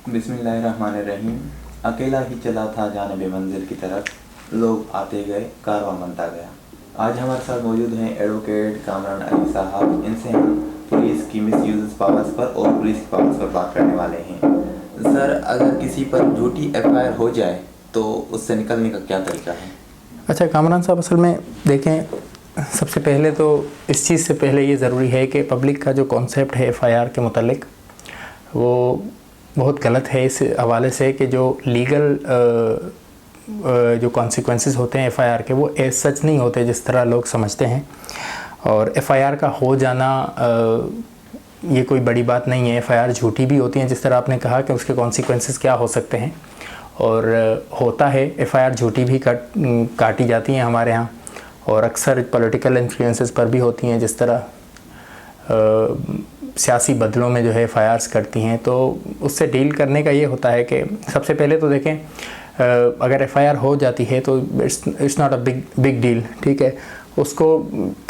बिस्मिल्लाहिर्रहमानिर्रहीम। अकेला ही चला था जानिब मंजिल की तरफ, लोग आते गए कारवां बनता गया। आज हमारे साथ मौजूद हैं एडवोकेट कामरान अली साहब। इनसे हम पुलिस की मिसयूज पावर्स पर और पुलिस की पावर्स पर बात करने वाले हैं। सर, अगर किसी पर झूठी एफआईआर हो जाए तो उससे निकलने का क्या तरीका है? अच्छा कामरान साहब, असल में देखें, सबसे पहले तो इस चीज़ से पहले ये ज़रूरी है कि पब्लिक का जो कॉन्सेप्ट है एफआईआर के मुतालिक वो बहुत गलत है इस हवाले से कि जो लीगल जो कॉन्सिक्वेंसेस होते हैं एफआईआर के वो एज सच नहीं होते जिस तरह लोग समझते हैं। और एफआईआर का हो जाना ये कोई बड़ी बात नहीं है। एफआईआर झूठी भी होती हैं जिस तरह आपने कहा कि उसके कॉन्सिक्वेंसेस क्या हो सकते हैं, और होता है एफआईआर झूठी भी काटी जाती हैं हमारे यहाँ, और अक्सर पॉलिटिकल इन्फ्लुएंसेस पर भी होती हैं जिस तरह सियासी बदलों में जो है एफआईआर्स करती हैं। तो उससे डील करने का ये होता है कि सबसे पहले तो देखें, अगर एफआईआर हो जाती है तो it's not a big deal, ठीक है। उसको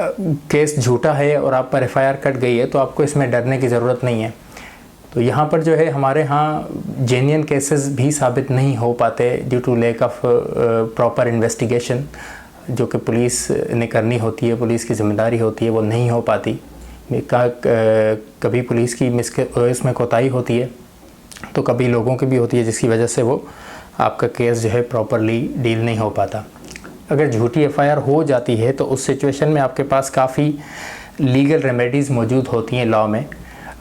केस झूठा है और आप पर एफआईआर कट गई है तो आपको इसमें डरने की ज़रूरत नहीं है। तो यहाँ पर जो है हमारे यहाँ जेन्युइन केसेस भी साबित नहीं हो पाते due to lack of proper investigation जो कि पुलिस ने करनी होती है, पुलिस की जिम्मेदारी होती है, वो नहीं हो पाती। कभी पुलिस की इसमें कोताही होती है तो कभी लोगों की भी होती है, जिसकी वजह से वो आपका केस जो है प्रॉपरली डील नहीं हो पाता। अगर झूठी एफआईआर हो जाती है तो उस सिचुएशन में आपके पास काफ़ी लीगल रेमेडीज़ मौजूद होती हैं लॉ में।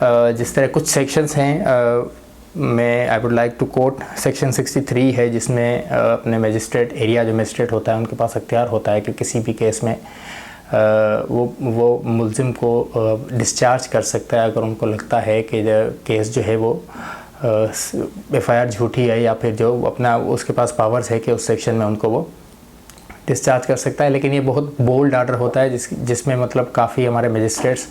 जिस तरह कुछ सेक्शंस हैं, मैं I would like to quote section 63 है, जिसमें अपने मजिस्ट्रेट, एरिया जो मजिस्ट्रेट होता है उनके पास अख्तियार होता है कि किसी भी केस में वो मुल्ज़िम को डिस्चार्ज कर सकता है अगर उनको लगता है कि केस जो है वो एफआईआर झूठी है, या फिर जो अपना उसके पास पावर्स है कि उस सेक्शन में उनको वो डिस्चार्ज कर सकता है। लेकिन ये बहुत बोल्ड आर्डर होता है जिसमें मतलब काफ़ी हमारे मजिस्ट्रेट्स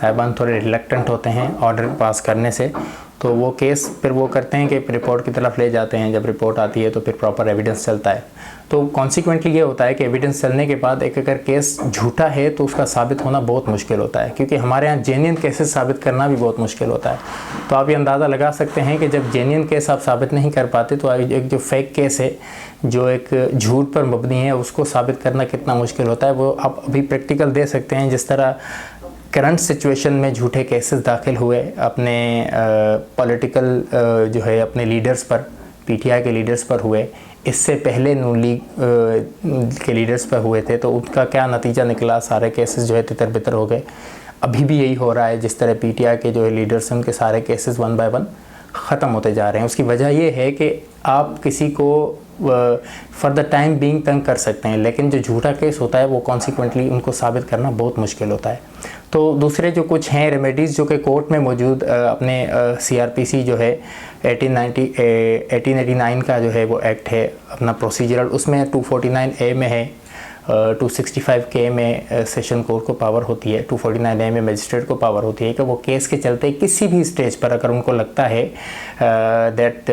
साहिबान थोड़े रिलक्टेंट होते हैं ऑर्डर पास करने से। तो वो केस फिर वो करते हैं कि रिपोर्ट की तरफ ले जाते हैं। जब रिपोर्ट आती है तो फिर प्रॉपर एविडेंस चलता है। तो कॉन्सिक्वेंटली ये होता है कि एविडेंस चलने के बाद एक अगर केस झूठा है तो उसका साबित होना बहुत मुश्किल होता है, क्योंकि हमारे यहाँ जेन्युइन केसेस साबित करना भी बहुत मुश्किल होता है। तो आप ये अंदाज़ा लगा सकते हैं कि जब जेन्युइन केस आप साबित नहीं कर पाते तो एक जो फेक केस है, जो एक झूठ पर मबनी है, उसको साबित करना कितना मुश्किल होता है वो आप अभी प्रैक्टिकल दे सकते हैं। जिस तरह करंट सिचुएशन में झूठे केसेस दाखिल हुए अपने पॉलिटिकल जो है अपने लीडर्स पर, पीटीआई के लीडर्स पर हुए, इससे पहले नून लीग के लीडर्स पर हुए थे, तो उनका क्या नतीजा निकला? सारे केसेस जो है तितर बितर हो गए। अभी भी यही हो रहा है, जिस तरह पीटीआई के जो है लीडर्स हैं उनके सारे केसेस वन बाय वन ख़त्म होते जा रहे हैं। उसकी वजह ये है कि आप किसी को फॉर द टाइम बीइंग तंग कर सकते हैं, लेकिन जो झूठा केस होता है वो कॉन्सिक्वेंटली उनको साबित करना बहुत मुश्किल होता है। तो दूसरे जो कुछ हैं रेमेडीज़ जो कि कोर्ट में मौजूद अपने सीआरपीसी जो है 1889 का जो है वो एक्ट है अपना प्रोसीजरल, उसमें 249A में है, 265K में सेशन कोर्ट को पावर होती है, 249A में मजिस्ट्रेट को पावर होती है कि वो केस के चलते किसी भी स्टेज पर अगर उनको लगता है दैट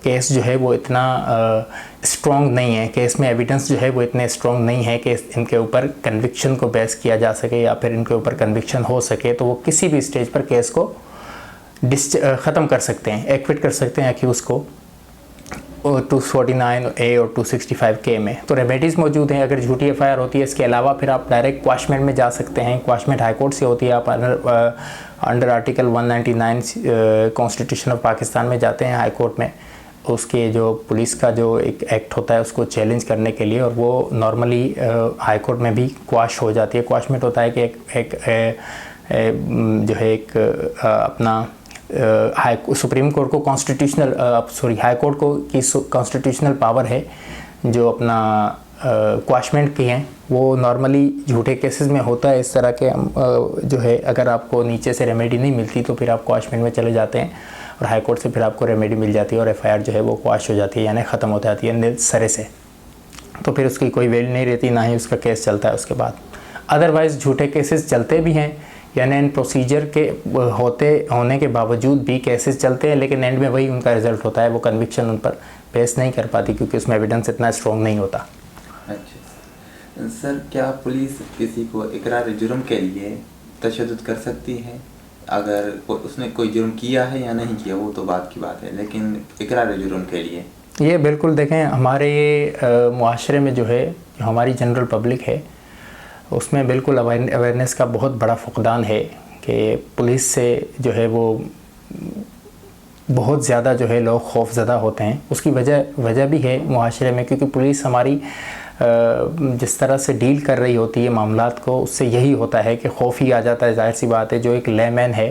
केस जो है वो इतना स्ट्रॉन्ग नहीं है, केस में एविडेंस जो है वो इतने स्ट्रॉन्ग नहीं है कि इनके ऊपर कन्विक्शन को बेस किया जा सके या फिर इनके ऊपर कन्विक्शन हो सके, तो वो किसी भी स्टेज पर केस को ख़त्म कर सकते हैं, एक्विट कर सकते हैं अक्यूज़ को 249A और 265K में। तो रेमेडीज़ मौजूद हैं अगर झूठी एफआईआर होती है। इसके अलावा फिर आप डायरेक्ट क्वाशमेंट में जा सकते हैं। क्वाशमेंट हाई कोर्ट से होती है। आप under article 199 constitution of Pakistan में जाते हैं हाई कोर्ट में, उसके जो पुलिस का जो एक एक्ट होता है उसको चैलेंज करने के लिए, और वो नॉर्मली हाई कोर्ट में भी क्वाश हो जाती है। क्वाशमेंट होता है कि एक जो है एक अपना सुप्रीम कोर्ट को हाई कोर्ट को की कॉन्स्टिट्यूशनल पावर है जो अपना क्वाशमेंट की हैं। वो नॉर्मली झूठे केसेस में होता है इस तरह के जो है, अगर आपको नीचे से रेमेडी नहीं मिलती तो फिर आप क्वाशमेंट में चले जाते हैं और हाई कोर्ट से फिर आपको रेमेडी मिल जाती है और एफआईआर जो है वो क्वाश हो जाती है, यानी ख़त्म हो जाती है सरे से। तो फिर उसकी कोई वैल्यू नहीं रहती, ना ही उसका केस चलता है उसके बाद। अदरवाइज़ झूठे केसेस चलते भी हैं, यानी इन प्रोसीजर के होने के बावजूद भी केसेस चलते हैं, लेकिन एंड में वही उनका रिज़ल्ट होता है, वो कन्विक्शन उन पर बेस नहीं कर पाती क्योंकि उसमें एविडेंस इतना स्ट्रॉन्ग नहीं होता। अच्छा सर, क्या पुलिस किसी को इकरार जुर्म के लिए तशद्दुद कर सकती है? अगर उसने कोई जुर्म किया है या नहीं किया वो तो बात की बात है, लेकिन इकरार जुर्म के लिए ये बिल्कुल देखें, हमारे मुआशरे में जो है, जो हमारी जनरल पब्लिक है, उसमें बिल्कुल अवेयरनेस का बहुत बड़ा फुकदान है कि पुलिस से जो है वो बहुत ज़्यादा जो है लोग खौफज़दा होते हैं। उसकी वजह भी है मुआशरे में, क्योंकि पुलिस हमारी जिस तरह से डील कर रही होती है मामलात को, उससे यही होता है कि खौफ ही आ जाता है। ज़ाहिर सी बात है, जो एक लेमैन है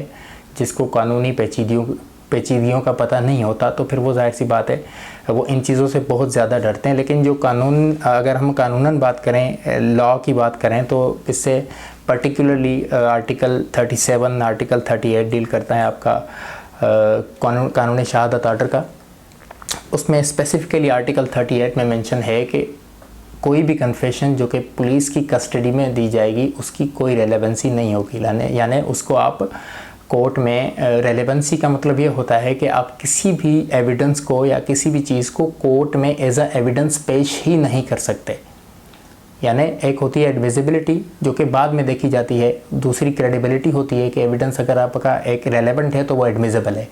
जिसको कानूनी पेचीदियों का पता नहीं होता, तो फिर वो ज़ाहिर सी बात है वो इन चीज़ों से बहुत ज़्यादा डरते हैं। लेकिन जो कानून, अगर हम कानूनन बात करें, लॉ की बात करें, तो इससे पर्टिकुलरली आर्टिकल 37, आर्टिकल 38 डील करता है आपका कानून शहादत आर्डर का। उसमें स्पेसिफ़िकली आर्टिकल 38 में मेंशन है कि कोई भी कन्फेशन जो कि पुलिस की कस्टडी में दी जाएगी उसकी कोई रेलेवेंसी नहीं होगी। यानी उसको आप कोर्ट में, रेलेवेंसी का मतलब ये होता है कि आप किसी भी एविडेंस को या किसी भी चीज़ को कोर्ट में एज अ एविडेंस पेश ही नहीं कर सकते। यानी एक होती है एडमिसिबिलिटी जो कि बाद में देखी जाती है, दूसरी क्रेडिबिलिटी होती है कि एविडेंस अगर आपका एक रेलेवेंट है तो वो एडमिसिबल है,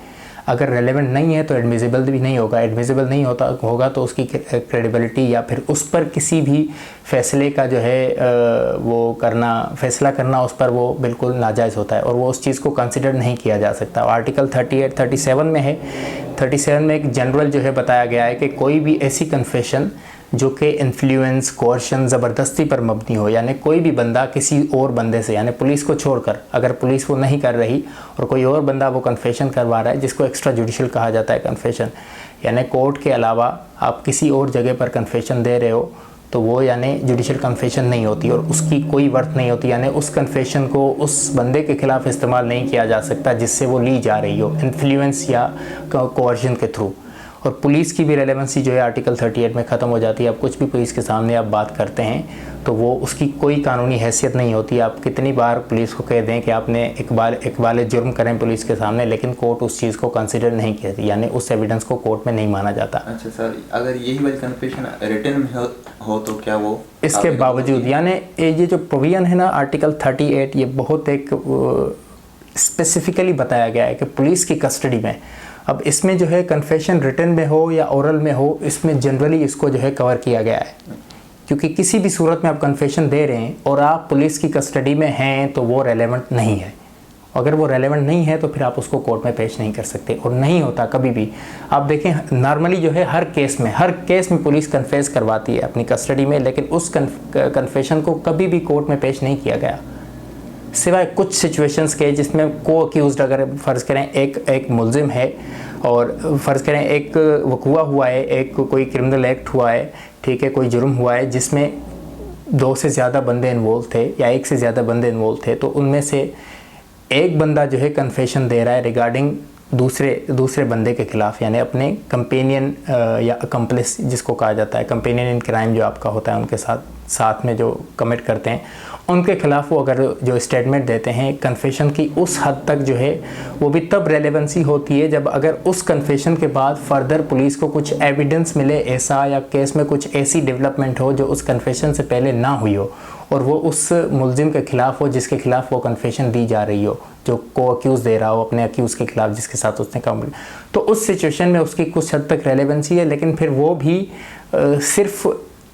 अगर रेलेवेंट नहीं है तो एडमिसिबल भी नहीं होगा। एडमिसिबल नहीं होगा तो उसकी क्रेडिबिलिटी या फिर उस पर किसी भी फैसले का जो है वो फैसला करना उस पर वो बिल्कुल नाजायज़ होता है और वो उस चीज़ को कंसिडर नहीं किया जा सकता। आर्टिकल 38, 37 में है, 37 में एक जनरल जो है बताया गया है कि कोई भी ऐसी कन्फेशन जो कि इन्फ्लुएंस, कोर्शन, ज़बरदस्ती पर मबनी हो, यानी कोई भी बंदा किसी और बंदे से, यानी पुलिस को छोड़कर, अगर पुलिस वो नहीं कर रही और कोई और बंदा वो कन्फेशन करवा रहा है, जिसको एक्स्ट्रा जुडिशल कहा जाता है कन्फेशन, यानी कोर्ट के अलावा आप किसी और जगह पर कन्फेशन दे रहे हो, तो वो यानी जुडिशल कन्फेशन नहीं होती और उसकी कोई वर्थ नहीं होती। यानी उस कन्फेशन को उस बंदे के ख़िलाफ़ इस्तेमाल नहीं किया जा सकता जिससे वो ली जा रही हो, इन्फ्लुएंस या कोर्शन के थ्रू। और पुलिस की भी रेलेवेंसी जो है आर्टिकल 38 में ख़त्म हो जाती है। अब कुछ भी पुलिस के सामने आप बात करते हैं तो वो उसकी कोई कानूनी हैसियत नहीं होती। आप कितनी बार पुलिस को कह दें कि आपने इकबाल जुर्म करें पुलिस के सामने, लेकिन कोर्ट उस चीज़ को कंसिडर नहीं करती, यानी उस एविडेंस को कोर्ट में नहीं माना जाता। अच्छा सर, अगर यही वाली कन्फेशन रिटन में हो तो क्या वो इसके बावजूद, यानी ये जो प्रोविजन है ना आर्टिकल 38, ये बहुत एक स्पेसिफिकली बताया गया है कि पुलिस की कस्टडी में, अब इसमें जो है कन्फेशन रिटन में हो या ओरल में हो, इसमें जनरली इसको जो है कवर किया गया है, क्योंकि किसी भी सूरत में आप कन्फेशन दे रहे हैं और आप पुलिस की कस्टडी में हैं तो वो रेलेवेंट नहीं है। अगर वो रेलेवेंट नहीं है तो फिर आप उसको कोर्ट में पेश नहीं कर सकते, और नहीं होता कभी भी। आप देखें नॉर्मली जो है हर केस में पुलिस कन्फेस करवाती है अपनी कस्टडी में, लेकिन उस कन्फेशन को कभी भी कोर्ट में पेश नहीं किया गया, सिवाय कुछ सिचुएशंस के जिसमें को अक्यूज़्ड, अगर फ़र्ज़ करें एक मुलजिम है और फ़र्ज़ करें एक वक़ूआ हुआ है, एक कोई क्रिमिनल एक्ट हुआ है, ठीक है, कोई जुर्म हुआ है जिसमें 2 से ज़्यादा बंदे इन्वॉल्व थे या 1 से ज़्यादा बंदे इन्वॉल्व थे, तो उनमें से एक बंदा जो है कन्फेशन दे रहा है रिगार्डिंग दूसरे बंदे के ख़िलाफ़, यानी अपने कंपेनियन या अकम्पलिस जिसको कहा जाता है, कंपेनियन इन क्राइम जो आपका होता है उनके साथ में जो कमिट करते हैं, उनके ख़िलाफ़ वो अगर जो स्टेटमेंट देते हैं कन्फेशन की, उस हद तक जो है वो भी तब रेलेवेंसी होती है जब अगर उस कन्फेशन के बाद फर्दर पुलिस को कुछ एविडेंस मिले ऐसा, या केस में कुछ ऐसी डेवलपमेंट हो जो उस कन्फेशन से पहले ना हुई हो और वो उस मुलजिम के ख़िलाफ़ हो जिसके ख़िलाफ़ वो कन्फेशन दी जा रही हो, जो को अक्यूज़ दे रहा हो अपने अक्यूज़ के ख़िलाफ़ जिसके साथ उसने काम, तो उस सिचुएशन में उसकी कुछ हद तक रेलेवेंसी है। लेकिन फिर वो भी सिर्फ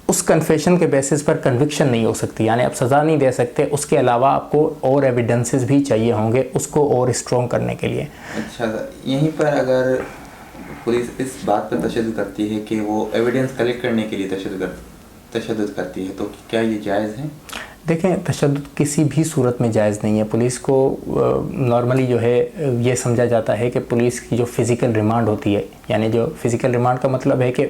उस कन्फेशन के बेसिस पर कन्विक्शन नहीं हो सकती, यानी आप सज़ा नहीं दे सकते, उसके अलावा आपको और एविडेंसेस भी चाहिए होंगे उसको और स्ट्रॉन्ग करने के लिए। अच्छा, यहीं पर अगर पुलिस इस बात पर तशद्दुद करती है कि वो एविडेंस कलेक्ट करने के लिए तशद्दुद करती है, तो क्या ये जायज़ है? देखें, तशद्दुद किसी भी सूरत में जायज़ नहीं है। पुलिस को नॉर्मली जो है ये समझा जाता है कि पुलिस की जो फ़िज़िकल रिमांड होती है, यानी जो फ़िज़िकल रिमांड का मतलब है कि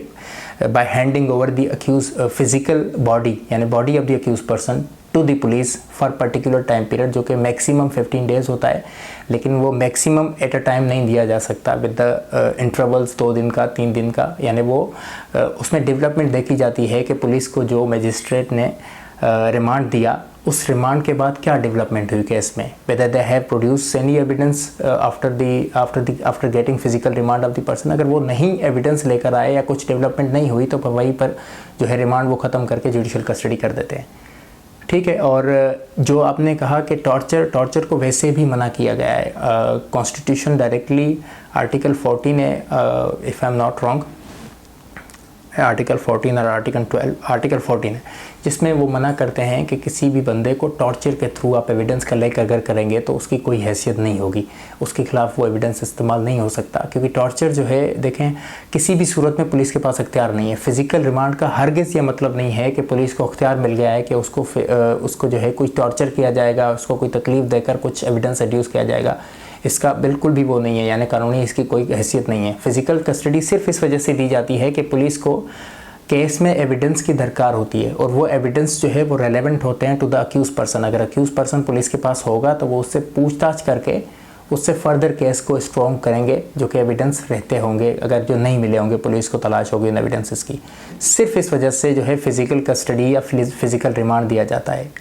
by handing over the accused physical body, यानी body of the accused person to the police for particular time period, जो कि मैक्सिमम 15 डेज़ होता है, लेकिन वो मैक्सिमम एट अ टाइम नहीं दिया जा सकता, विद द इंटरवल्स 2 दिन का, 3 दिन का, यानी वो उसमें डेवलपमेंट देखी जाती है कि पुलिस को जो मजिस्ट्रेट ने रिमांड दिया, उस रिमांड के बाद क्या डेवलपमेंट हुई केस में, whether they have produce any evidence after getting physical remand of the person. अगर वो नहीं एविडेंस लेकर आए या कुछ डेवलपमेंट नहीं हुई तो वहीं पर जो है रिमांड वो ख़त्म करके जुडिशल कस्टडी कर देते हैं। ठीक है। और जो आपने कहा कि टॉर्चर को वैसे भी मना किया गया है, कॉन्स्टिट्यूशन डायरेक्टली आर्टिकल 14 है, if I am not wrong, article 14 और आर्टिकल 14 है, जिसमें वो मना करते हैं कि किसी भी बंदे को टॉर्चर के थ्रू आप एविडेंस कलेक्ट अगर करेंगे तो उसकी कोई हैसियत नहीं होगी, उसके खिलाफ वो एविडेंस इस्तेमाल नहीं हो सकता, क्योंकि टॉर्चर जो है देखें किसी भी सूरत में पुलिस के पास अख्तियार नहीं है। फिजिकल रिमांड का हरगिज़ ये मतलब नहीं है कि पुलिस को अख्तियार मिल गया है कि उसको जो है कुछ टॉर्चर किया जाएगा, उसको कोई तकलीफ़ देकर कुछ एविडेंस एड्यूस किया जाएगा, इसका बिल्कुल भी वो नहीं है, यानी कानूनी इसकी कोई हैसियत नहीं है। फ़िज़िकल कस्टडी सिर्फ इस वजह से दी जाती है कि पुलिस को केस में एविडेंस की दरकार होती है, और वो एविडेंस जो है वो रेलेवेंट होते हैं टू द अक्यूज़ पर्सन। अगर अक्यूज़ पर्सन पुलिस के पास होगा तो वो उससे पूछताछ करके उससे फर्दर केस को स्ट्रॉन्ग करेंगे, जो कि एविडेंस रहते होंगे, अगर जो नहीं मिले होंगे पुलिस को तलाश होगी इन एविडेंसेस की। सिर्फ इस वजह से जो है फ़िज़िकल कस्टडी या फ़िज़िकल रिमांड दिया जाता है।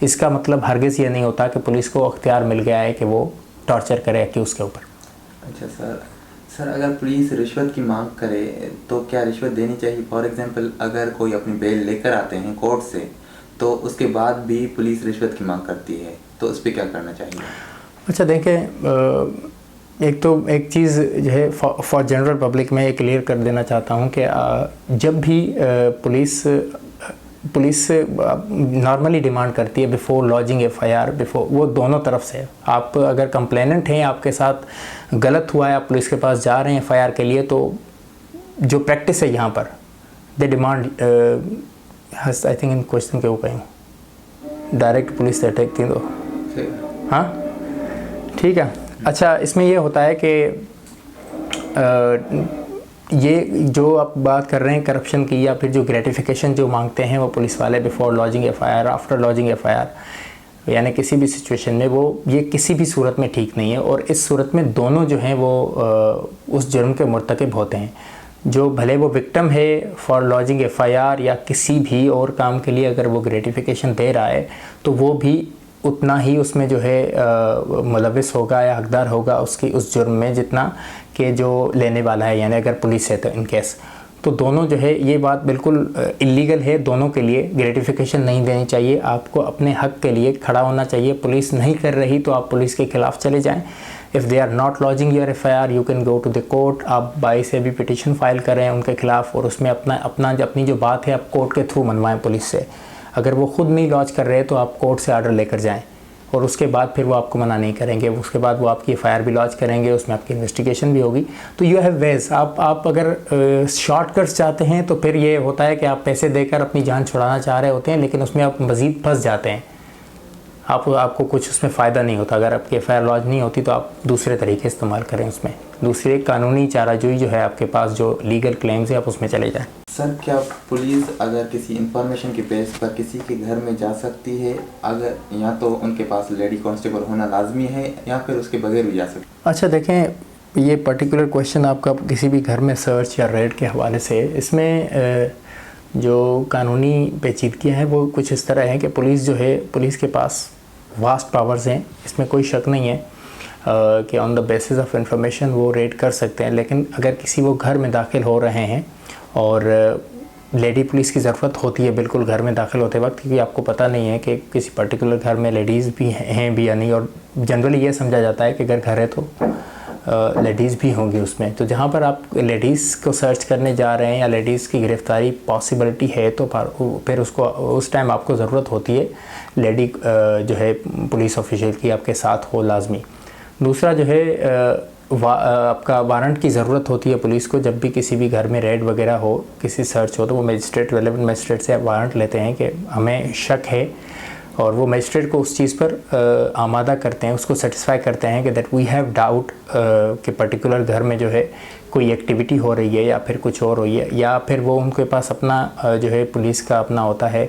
इसका मतलब हरगिज़ ये नहीं होता कि पुलिस को अख्तियार मिल गया है कि वो टॉर्चर करे अक्यूज़ के ऊपर। अच्छा सर, अगर पुलिस रिश्वत की मांग करे तो क्या रिश्वत देनी चाहिए? फॉर एग्जांपल अगर कोई अपनी बेल लेकर आते हैं कोर्ट से, तो उसके बाद भी पुलिस रिश्वत की मांग करती है, तो उस पर क्या करना चाहिए? अच्छा देखें, एक चीज़ जो है फॉर जनरल पब्लिक में ये क्लियर कर देना चाहता हूँ कि जब भी पुलिस नॉर्मली डिमांड करती है बिफ़ोर लॉजिंग एफआईआर, बिफ़ोर वो दोनों तरफ से, आप अगर कंप्लेनेंट हैं, आपके साथ गलत हुआ है, आप पुलिस के पास जा रहे हैं एफआईआर के लिए, तो जो प्रैक्टिस है यहाँ पर they demand I think in question के ऊपर डायरेक्ट पुलिस से अटैक थी तो हाँ ठीक है। अच्छा, इसमें ये होता है कि ये जो आप बात कर रहे हैं करप्शन की, या फिर जो ग्रेटिफिकेशन जो मांगते हैं वो पुलिस वाले before lodging FIR, after lodging FIR, यानी किसी भी सिचुएशन में, वो ये किसी भी सूरत में ठीक नहीं है। और इस सूरत में दोनों जो हैं वो उस जुर्म के मुर्तकिब होते हैं। जो भले वो विक्टिम है फॉर लॉजिंग एफआईआर या किसी भी और काम के लिए अगर वो ग्रेटिफिकेशन दे रहा है, तो वो भी उतना ही उसमें जो है मुलविस होगा या हकदार होगा उसकी उस जुर्म में, जितना कि जो लेने वाला है, यानी अगर पुलिस है तो इन केस। तो दोनों जो है, ये बात बिल्कुल इलीगल है दोनों के लिए, ग्रेटिफिकेशन नहीं देनी चाहिए, आपको अपने हक के लिए खड़ा होना चाहिए। पुलिस नहीं कर रही तो आप पुलिस के खिलाफ चले जाएं। If they are not lodging your FIR you can go to the court. आप बाई से भी पिटिशन फाइल करें उनके खिलाफ, और उसमें अपनी जो बात है आप कोर्ट के थ्रू मनवाएं पुलिस से। अगर वो खुद नहीं लॉन्च कर रहे तो आप कोर्ट से आर्डर लेकर जाएं, और उसके बाद फिर वो आपको मना नहीं करेंगे। उसके बाद वो आपकी एफआईआर भी लॉन्च करेंगे, उसमें आपकी इन्वेस्टिगेशन भी होगी। तो यू हैव वेज, आप अगर शॉर्टकट्स चाहते हैं तो फिर ये होता है कि आप पैसे देकर अपनी जान छुड़ाना चाह रहे होते हैं, लेकिन उसमें आप मज़ीद फंस जाते हैं, आपको कुछ उसमें फ़ायदा नहीं होता। अगर आपकी एफआईआर लॉन्च नहीं होती तो आप दूसरे तरीके इस्तेमाल करें, उसमें दूसरे कानूनी चाराजोई जो है आपके पास, जो लीगल क्लेम्स है, आप उसमें चले जाएं। सर, क्या पुलिस अगर किसी इंफॉर्मेशन के बेस पर किसी के घर में जा सकती है? अगर या तो उनके पास लेडी कांस्टेबल होना लाजमी है या फिर उसके बगैर भी जा सकती है? अच्छा देखें, ये पर्टिकुलर क्वेश्चन आपका किसी भी घर में सर्च या रेड के हवाले से, इसमें जो कानूनी पेचीदगियाँ हैं वो कुछ इस तरह है कि पुलिस जो है, पुलिस के पास वास्ट पावर्स हैं, इसमें कोई शक नहीं है कि on the basis of information वो रेड कर सकते हैं। लेकिन अगर किसी वो घर में दाखिल हो रहे हैं, और लेडी पुलिस की ज़रूरत होती है बिल्कुल घर में दाखिल होते वक्त, क्योंकि आपको पता नहीं है कि किसी पर्टिकुलर घर में लेडीज़ भी हैं भी या नहीं, और जनरली ये समझा जाता है कि अगर घर है तो लेडीज़ भी होंगी उसमें। तो जहाँ पर आप लेडीज़ को सर्च करने जा रहे हैं या लेडीज़ की गिरफ़्तारी पॉसिबिलिटी है, तो फिर उसको उस टाइम आपको ज़रूरत होती है लेडी जो है पुलिस ऑफिशियल की आपके साथ हो लाजमी। दूसरा जो है आपका वारंट की ज़रूरत होती है पुलिस को। जब भी किसी भी घर में रेड वगैरह हो, किसी सर्च हो, तो वो मजिस्ट्रेट, रेलेवेंट मजिस्ट्रेट से वारंट लेते हैं कि हमें शक है, और वो मजिस्ट्रेट को उस चीज़ पर आमादा करते हैं, उसको सेटिस्फाई करते हैं कि दैट वी हैव डाउट कि पर्टिकुलर घर में जो है कोई एक्टिविटी हो रही है या फिर कुछ और हुई है, या फिर वो उनके पास अपना जो है पुलिस का अपना होता है,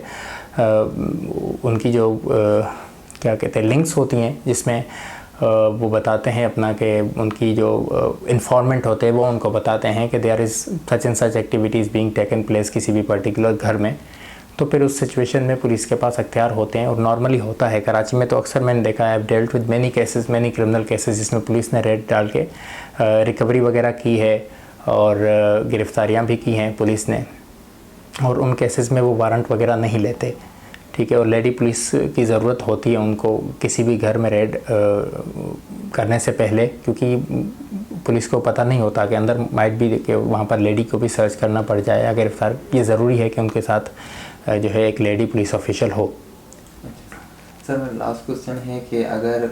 उनकी जो क्या कहते हैं लिंक्स होती हैं, जिसमें वो बताते हैं अपना कि उनकी जो इन्फॉर्मेंट होते हैं वो उनको बताते हैं कि there is such and such activities being taken place किसी भी पर्टिकुलर घर में। तो फिर उस सिचुएशन में पुलिस के पास अख्तियार होते हैं, और नॉर्मली होता है कराची में तो अक्सर मैंने देखा है, I have dealt with many cases, many criminal cases, जिसमें पुलिस ने रेड डाल के रिकवरी वगैरह की है और गिरफ़्तारियाँ भी की हैं पुलिस ने, और उन केसेस में वो वारंट वगैरह नहीं लेते। ठीक है। और लेडी पुलिस की ज़रूरत होती है उनको किसी भी घर में रेड करने से पहले, क्योंकि पुलिस को पता नहीं होता कि अंदर माइट भी कि वहाँ पर लेडी को भी सर्च करना पड़ जाए या गिरफ्तार। ये ज़रूरी है कि उनके साथ जो है एक लेडी पुलिस ऑफिशियल हो। सर मेरा लास्ट क्वेश्चन है कि अगर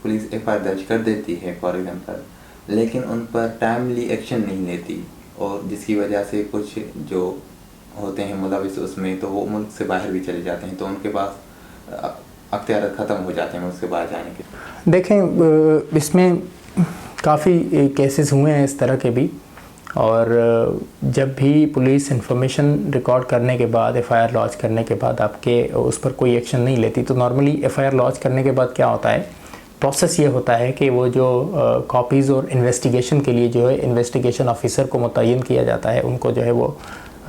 पुलिस FIR दर्ज कर देती है फॉर एग्जाम्पल, लेकिन उन पर टाइमली एक्शन नहीं लेती और जिसकी वजह से कुछ जो होते हैं मुलविस उसमें, तो वो मुल्क से बाहर भी चले जाते हैं, तो उनके पास अख्तियार ख़त्म हो जाते हैं मुल्क से बाहर जाने के। देखें, इसमें काफ़ी केसेस हुए हैं इस तरह के भी, और जब भी पुलिस इंफॉर्मेशन रिकॉर्ड करने के बाद FIR लॉन्च करने के बाद आपके उस पर कोई एक्शन नहीं लेती, तो नॉर्मली FIR लॉन्च करने के बाद क्या होता है, प्रोसेस ये होता है कि वो जो कॉपीज़ और इन्वेस्टिगेशन के लिए जो है इन्वेस्टिगेशन ऑफिसर को मुतय्यन किया जाता है, उनको जो है वो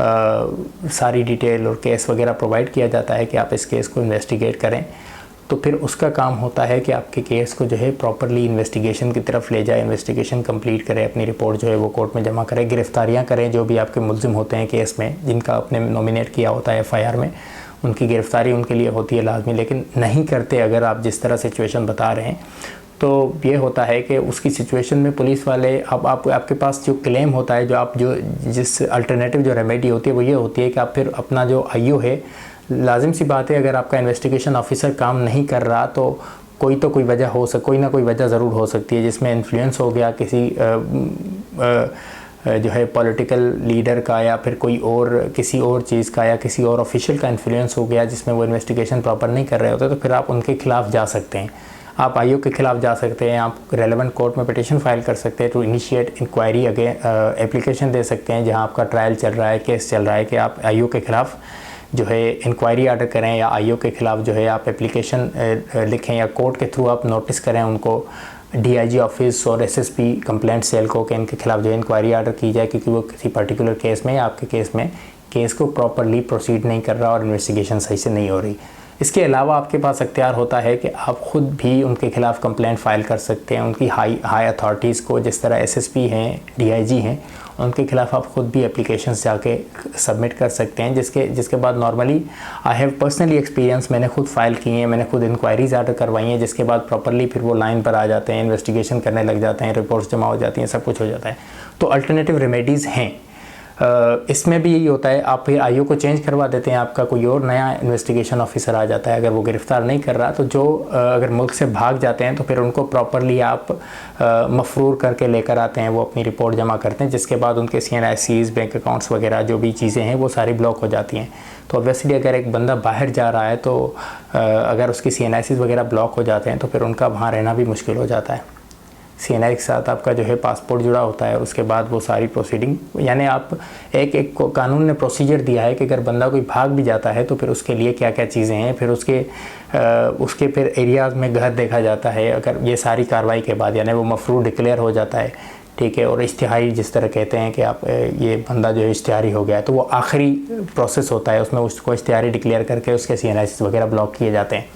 सारी डिटेल और केस वगैरह प्रोवाइड किया जाता है कि आप इस केस को इन्वेस्टिगेट करें। तो फिर उसका काम होता है कि आपके केस को जो है प्रॉपरली इन्वेस्टिगेशन की तरफ ले जाए, इन्वेस्टिगेशन कंप्लीट करें, अपनी रिपोर्ट जो है वो कोर्ट में जमा करें, गिरफ्तारियां करें जो भी आपके मुल्ज़िम होते हैं केस में, जिनका आपने नॉमिनेट किया होता है FIR में, उनकी गिरफ्तारी उनके लिए होती है लाजमी। लेकिन नहीं करते अगर आप जिस तरह सिचुएशन बता रहे हैं, तो ये होता है कि उसकी सिचुएशन में पुलिस वाले आपके पास जो क्लेम होता है, जिस अल्टरनेटिव जो रेमेडी होती है वो ये होती है कि आप फिर अपना जो IO है, लाजिम सी बात है अगर आपका इन्वेस्टिगेशन ऑफिसर काम नहीं कर रहा तो कोई वजह कोई ना कोई वजह ज़रूर हो सकती है, जिसमें इन्फ्लुएंस हो गया किसी जो है पॉलिटिकल लीडर का, या फिर कोई और किसी और चीज़ का, या किसी और ऑफिशियल का इन्फ्लुएंस हो गया जिसमें वो इन्वेस्टिगेशन प्रॉपर नहीं कर रहे होते, तो फिर आप उनके खिलाफ़ जा सकते हैं, आप IO के खिलाफ़ जा सकते हैं, आप रेलेवेंट कोर्ट में पिटीशन फाइल कर सकते हैं to initiate inquiry again, application दे सकते हैं जहां आपका ट्रायल चल रहा है, केस चल रहा है, कि आप IO के ख़िलाफ़ जो है इंक्वायरी ऑर्डर करें, या IO के ख़िलाफ़ जो है आप एप्लीकेशन लिखें, या कोर्ट के थ्रू आप नोटिस करें उनको, DIG ऑफिस और SSP कंप्लेंट सेल को, कि इनके खिलाफ़ जो है इंक्वायरी ऑर्डर की जाए, क्योंकि वो किसी पर्टिकुलर केस में या आपके केस में केस को प्रॉपरली प्रोसीड नहीं कर रहा और इन्वेस्टिगेशन सही से नहीं हो रही। इसके अलावा आपके पास अख्तियार होता है कि आप ख़ुद भी उनके खिलाफ़ कंप्लेंट फ़ाइल कर सकते हैं, उनकी हाई अथॉरिटीज़ को, जिस तरह SSP हैं, DIG हैं, उनके खिलाफ़ आप ख़ुद भी एप्लीकेशंस जाके सबमिट कर सकते हैं, जिसके बाद normally I have personally experience, मैंने खुद फ़ाइल की हैं, मैंने खुद इंक्वायरीज़ ऑर्डर करवाई हैं, जिसके बाद प्रॉपरली फिर वो लाइन पर आ जाते हैं, इन्वेस्टिगेशन करने लग जाते हैं, रिपोर्ट्स जमा हो जाती हैं, सब कुछ हो जाता है। तो अल्टरनेटिव रेमेडीज़ हैं। इसमें भी यही होता है, आप फिर IO को चेंज करवा देते हैं, आपका कोई और नया इन्वेस्टिगेशन ऑफिसर आ जाता है, अगर वो गिरफ़्तार नहीं कर रहा, तो जो अगर मुल्क से भाग जाते हैं तो फिर उनको प्रॉपरली आप मफरूर करके लेकर आते हैं, वो अपनी रिपोर्ट जमा करते हैं, जिसके बाद उनके CNICs, बैंक अकाउंट्स वगैरह जो भी चीज़ें हैं वो सारी ब्लॉक हो जाती हैं। तो ऑब्वियसली अगर एक बंदा बाहर जा रहा है तो अगर उसकी CNICs वगैरह ब्लॉक हो जाते हैं तो फिर उनका वहाँ रहना भी मुश्किल हो जाता है। CNI के साथ आपका जो है पासपोर्ट जुड़ा होता है, और उसके बाद वो सारी प्रोसीडिंग, यानी आप एक कानून ने प्रोसीजर दिया है कि अगर बंदा कोई भाग भी जाता है तो फिर उसके लिए क्या क्या चीज़ें हैं, फिर उसके फिर एरियाज़ में घर देखा जाता है, अगर ये सारी कार्रवाई के बाद, यानी वो मफरूर डिक्लेयर हो जाता है, ठीक है। और इश्तिहारी जिस तरह कहते हैं कि आप ये बंदा जो है इश्तिहारी हो गया है, तो वो आखिरी प्रोसेस होता है, उसमें उसको इश्तिहारी डिक्लेयर करके उसके CNIs वगैरह ब्लॉक किए जाते हैं,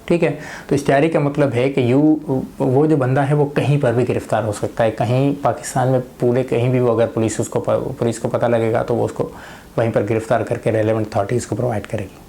ठीक है। तो इश्तिहारी का मतलब है कि वो जो बंदा है वो कहीं पर भी गिरफ़्तार हो सकता है, कहीं पाकिस्तान में पूरे कहीं भी वो, अगर पुलिस को पता लगेगा तो वो उसको वहीं पर गिरफ़्तार करके रेलेवेंट अथॉरिटीज़ को प्रोवाइड करेगी।